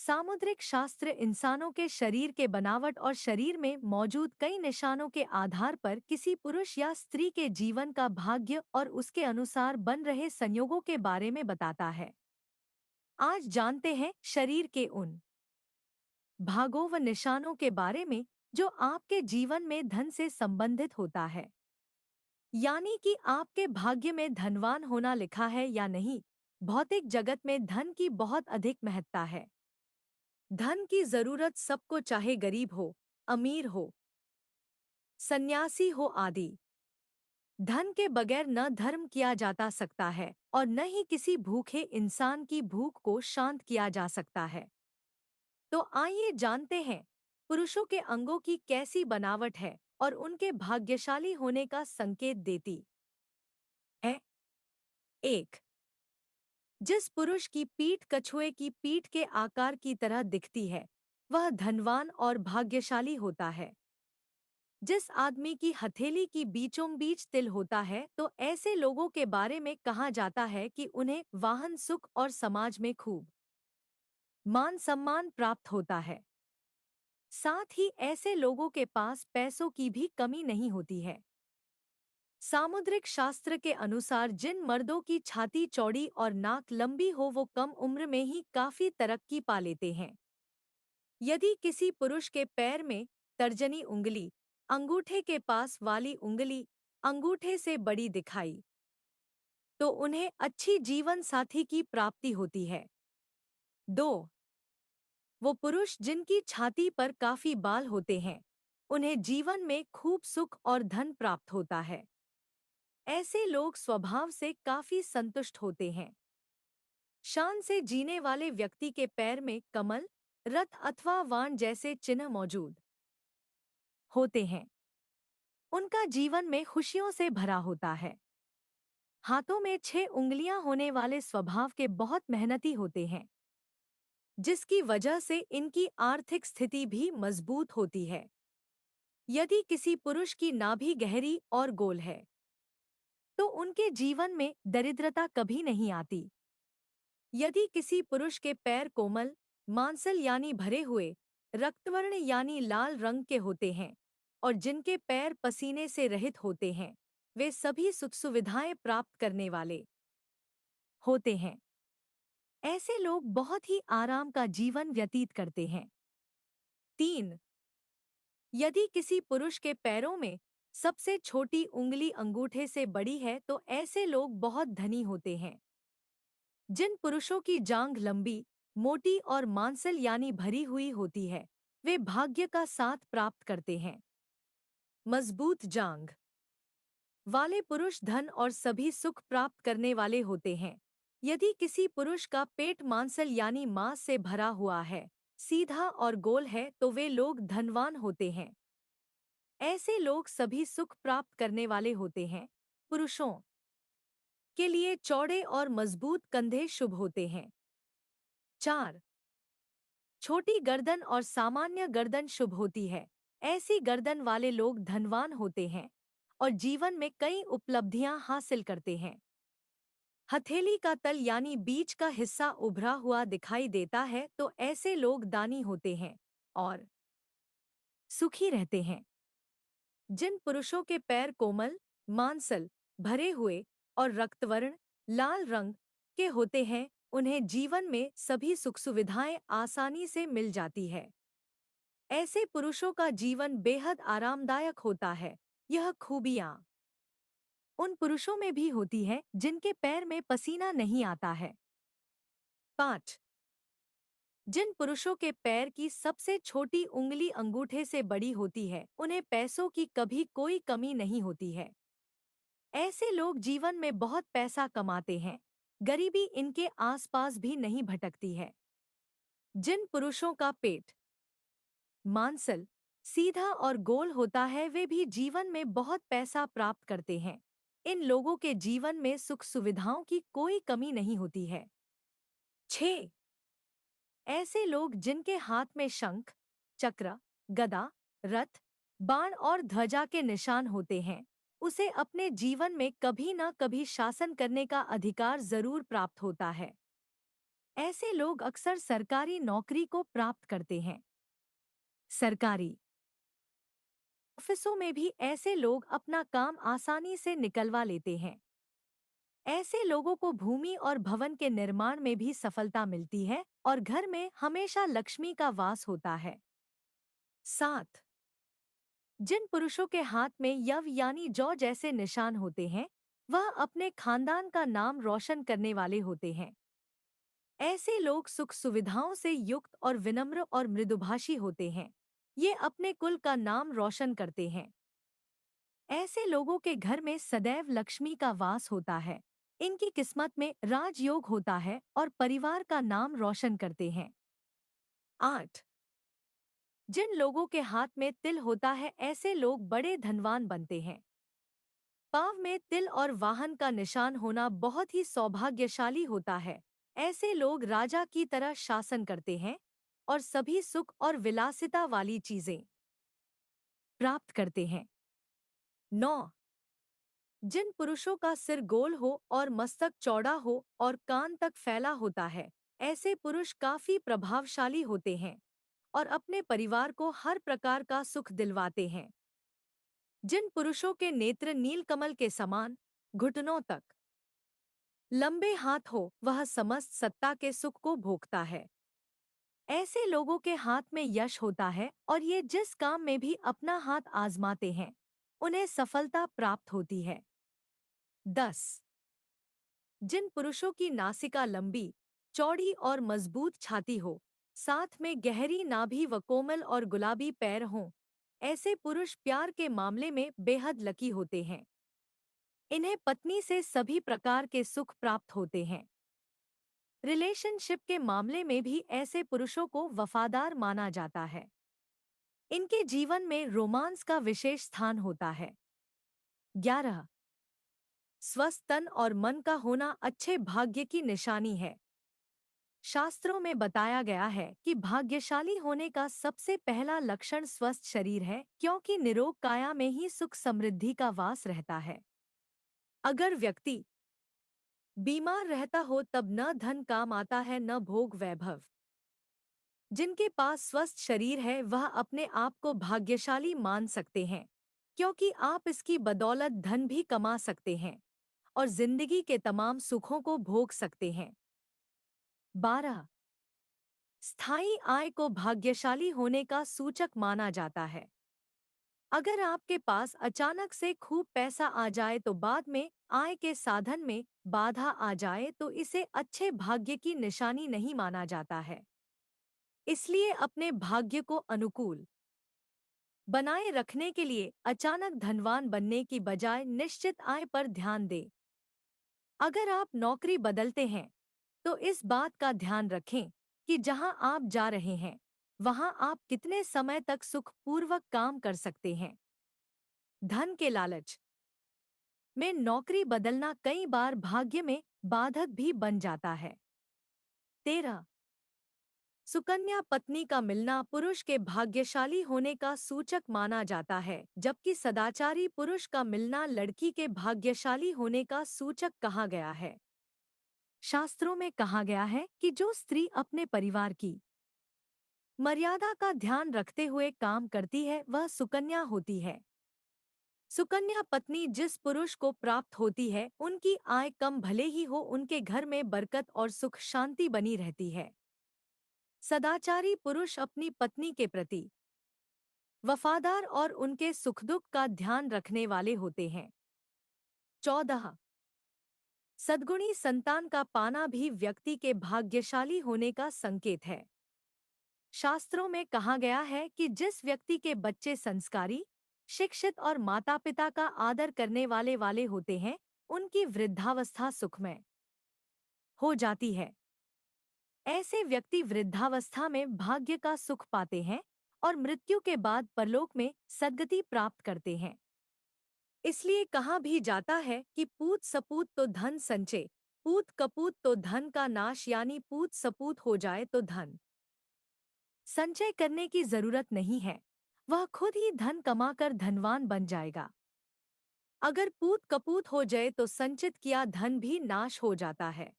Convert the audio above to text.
सामुद्रिक शास्त्र इंसानों के शरीर के बनावट और शरीर में मौजूद कई निशानों के आधार पर किसी पुरुष या स्त्री के जीवन का भाग्य और उसके अनुसार बन रहे संयोगों के बारे में बताता है। आज जानते हैं शरीर के उन भागों व निशानों के बारे में जो आपके जीवन में धन से संबंधित होता है। यानी कि आपके भाग्य में धनवान होना लिखा है या नहीं। भौतिक जगत में धन की बहुत अधिक महत्ता है। धन की जरूरत सबको, चाहे गरीब हो, अमीर हो, सन्यासी हो आदि। धन के बगैर न धर्म किया जाता सकता है और न ही किसी भूखे इंसान की भूख को शांत किया जा सकता है। तो आइए जानते हैं पुरुषों के अंगों की कैसी बनावट है और उनके भाग्यशाली होने का संकेत देती है। एक, जिस पुरुष की पीठ कछुए की पीठ के आकार की तरह दिखती है वह धनवान और भाग्यशाली होता है। जिस आदमी की हथेली की बीचों बीच तिल होता है तो ऐसे लोगों के बारे में कहा जाता है कि उन्हें वाहन सुख और समाज में खूब मान सम्मान प्राप्त होता है। साथ ही ऐसे लोगों के पास पैसों की भी कमी नहीं होती है। सामुद्रिक शास्त्र के अनुसार जिन मर्दों की छाती चौड़ी और नाक लंबी हो वो कम उम्र में ही काफी तरक्की पा लेते हैं। यदि किसी पुरुष के पैर में तर्जनी उंगली अंगूठे के पास वाली उंगली अंगूठे से बड़ी दिखाई तो उन्हें अच्छी जीवन साथी की प्राप्ति होती है। 2, वो पुरुष जिनकी छाती पर काफी बाल होते हैं उन्हें जीवन में खूब सुख और धन प्राप्त होता है। ऐसे लोग स्वभाव से काफी संतुष्ट होते हैं। शान से जीने वाले व्यक्ति के पैर में कमल, रथ अथवा वाण जैसे चिन्ह मौजूद होते हैं। उनका जीवन में खुशियों से भरा होता है। हाथों में 6 उंगलियां होने वाले स्वभाव के बहुत मेहनती होते हैं, जिसकी वजह से इनकी आर्थिक स्थिति भी मजबूत होती है। यदि किसी पुरुष की नाभि गहरी और गोल है तो उनके जीवन में दरिद्रता कभी नहीं आती। यदि किसी पुरुष के पैर कोमल, मांसल यानी भरे हुए, रक्तवर्ण यानी लाल रंग के होते हैं और जिनके पैर पसीने से रहित होते हैं, वे सभी सुख सुविधाएं प्राप्त करने वाले होते हैं। ऐसे लोग बहुत ही आराम का जीवन व्यतीत करते हैं। 3, यदि किसी पुरुष के पैरों में सबसे छोटी उंगली अंगूठे से बड़ी है तो ऐसे लोग बहुत धनी होते हैं। जिन पुरुषों की जांघ लंबी, मोटी और मांसल यानी भरी हुई होती है, वे भाग्य का साथ प्राप्त करते हैं। मजबूत जांघ वाले पुरुष धन और सभी सुख प्राप्त करने वाले होते हैं। यदि किसी पुरुष का पेट मांसल यानी मांस से भरा हुआ है, सीधा और गोल है तो वे लोग धनवान होते हैं। ऐसे लोग सभी सुख प्राप्त करने वाले होते हैं। पुरुषों के लिए चौड़े और मजबूत कंधे शुभ होते हैं। 4, छोटी गर्दन और सामान्य गर्दन शुभ होती है। ऐसी गर्दन वाले लोग धनवान होते हैं और जीवन में कई उपलब्धियां हासिल करते हैं। हथेली का तल यानी बीच का हिस्सा उभरा हुआ दिखाई देता है तो ऐसे लोग दानी होते हैं और सुखी रहते हैं। जिन पुरुषों के पैर कोमल, मांसल, भरे हुए और रक्तवर्ण लाल रंग के होते हैं उन्हें जीवन में सभी सुख सुविधाएं आसानी से मिल जाती है। ऐसे पुरुषों का जीवन बेहद आरामदायक होता है। यह खूबियां उन पुरुषों में भी होती है जिनके पैर में पसीना नहीं आता है। 5, जिन पुरुषों के पैर की सबसे छोटी उंगली अंगूठे से बड़ी होती है उन्हें पैसों की कभी कोई कमी नहीं होती है। ऐसे लोग जीवन में बहुत पैसा कमाते हैं। गरीबी इनके आसपास भी नहीं भटकती है। जिन पुरुषों का पेट मांसल, सीधा और गोल होता है वे भी जीवन में बहुत पैसा प्राप्त करते हैं। इन लोगों के जीवन में सुख सुविधाओं की कोई कमी नहीं होती है। 6, ऐसे लोग जिनके हाथ में शंख, चक्र, गदा, रथ, बाण और ध्वजा के निशान होते हैं उसे अपने जीवन में कभी न कभी शासन करने का अधिकार जरूर प्राप्त होता है। ऐसे लोग अक्सर सरकारी नौकरी को प्राप्त करते हैं। सरकारी ऑफिसों में भी ऐसे लोग अपना काम आसानी से निकलवा लेते हैं। ऐसे लोगों को भूमि और भवन के निर्माण में भी सफलता मिलती है और घर में हमेशा लक्ष्मी का वास होता है। 7, जिन पुरुषों के हाथ में यव यानी जौ जैसे निशान होते हैं, वह अपने खानदान का नाम रोशन करने वाले होते हैं। ऐसे लोग सुख सुविधाओं से युक्त और विनम्र और मृदुभाषी होते हैं। ये अपने कुल का नाम रोशन करते हैं। ऐसे लोगों के घर में सदैव लक्ष्मी का वास होता है। इनकी किस्मत में राजयोग होता है और परिवार का नाम रोशन करते हैं। 8, जिन लोगों के हाथ में तिल होता है, ऐसे लोग बड़े धनवान बनते हैं। पाँव में तिल और वाहन का निशान होना बहुत ही सौभाग्यशाली होता है। ऐसे लोग राजा की तरह शासन करते हैं और सभी सुख और विलासिता वाली चीजें प्राप्त करते हैं। 9, जिन पुरुषों का सिर गोल हो और मस्तक चौड़ा हो और कान तक फैला होता है, ऐसे पुरुष काफी प्रभावशाली होते हैं और अपने परिवार को हर प्रकार का सुख दिलवाते हैं। जिन पुरुषों के नेत्र नीलकमल के समान घुटनों तक लंबे हाथ हो, वह समस्त सत्ता के सुख को भोगता है। ऐसे लोगों के हाथ में यश होता है और ये जिस काम में भी अपना हाथ आजमाते हैं, उन्हें सफलता प्राप्त होती है। 10, जिन पुरुषों की नासिका लंबी, चौड़ी और मजबूत छाती हो, साथ में गहरी नाभि व कोमल और गुलाबी पैर हों, ऐसे पुरुष प्यार के मामले में बेहद लकी होते हैं। इन्हें पत्नी से सभी प्रकार के सुख प्राप्त होते हैं। रिलेशनशिप के मामले में भी ऐसे पुरुषों को वफादार माना जाता है। इनके जीवन में रोमांस का विशेष स्थान होता है। 11, स्वस्थ तन और मन का होना अच्छे भाग्य की निशानी है। शास्त्रों में बताया गया है कि भाग्यशाली होने का सबसे पहला लक्षण स्वस्थ शरीर है, क्योंकि निरोग काया में ही सुख समृद्धि का वास रहता है। अगर व्यक्ति बीमार रहता हो, तब न धन काम आता है न भोग वैभव। जिनके पास स्वस्थ शरीर है, वह अपने आप को भाग्यशाली मान सकते हैं, क्योंकि आप इसकी बदौलत धन भी कमा सकते हैं और जिंदगी के तमाम सुखों को भोग सकते हैं। 12, स्थायी आय को भाग्यशाली होने का सूचक माना जाता है। अगर आपके पास अचानक से खूब पैसा आ जाए तो बाद में आय के साधन में बाधा आ जाए तो इसे अच्छे भाग्य की निशानी नहीं माना जाता है। इसलिए अपने भाग्य को अनुकूल बनाए रखने के लिए अचानक धनवान बनने की बजाय निश्चित आय पर ध्यान दें। अगर आप नौकरी बदलते हैं तो इस बात का ध्यान रखें कि जहां आप जा रहे हैं, वहां आप कितने समय तक सुखपूर्वक काम कर सकते हैं। धन के लालच में नौकरी बदलना कई बार भाग्य में बाधक भी बन जाता है। 13, सुकन्या पत्नी का मिलना पुरुष के भाग्यशाली होने का सूचक माना जाता है, जबकि सदाचारी पुरुष का मिलना लड़की के भाग्यशाली होने का सूचक कहा गया है। शास्त्रों में कहा गया है कि जो स्त्री अपने परिवार की मर्यादा का ध्यान रखते हुए काम करती है, वह सुकन्या होती है। सुकन्या पत्नी जिस पुरुष को प्राप्त होती है, उनकी आय कम भले ही हो, उनके घर में बरकत और सुख शांति बनी रहती है। सदाचारी पुरुष अपनी पत्नी के प्रति वफादार और उनके सुख दुख का ध्यान रखने वाले होते हैं। 14, सद्गुणी संतान का पाना भी व्यक्ति के भाग्यशाली होने का संकेत है। शास्त्रों में कहा गया है कि जिस व्यक्ति के बच्चे संस्कारी, शिक्षित और माता-पिता का आदर करने वाले होते हैं, उनकी वृद्धावस्था सुखमय हो जाती है। ऐसे व्यक्ति वृद्धावस्था में भाग्य का सुख पाते हैं और मृत्यु के बाद परलोक में सद्गति प्राप्त करते हैं। इसलिए कहा भी जाता है कि पूत सपूत तो धन संचय, पूत कपूत तो धन का नाश, यानी पूत सपूत हो जाए तो धन संचय करने की जरूरत नहीं है, वह खुद ही धन कमाकर धनवान बन जाएगा। अगर पूत कपूत हो जाए तो संचित किया धन भी नाश हो जाता है।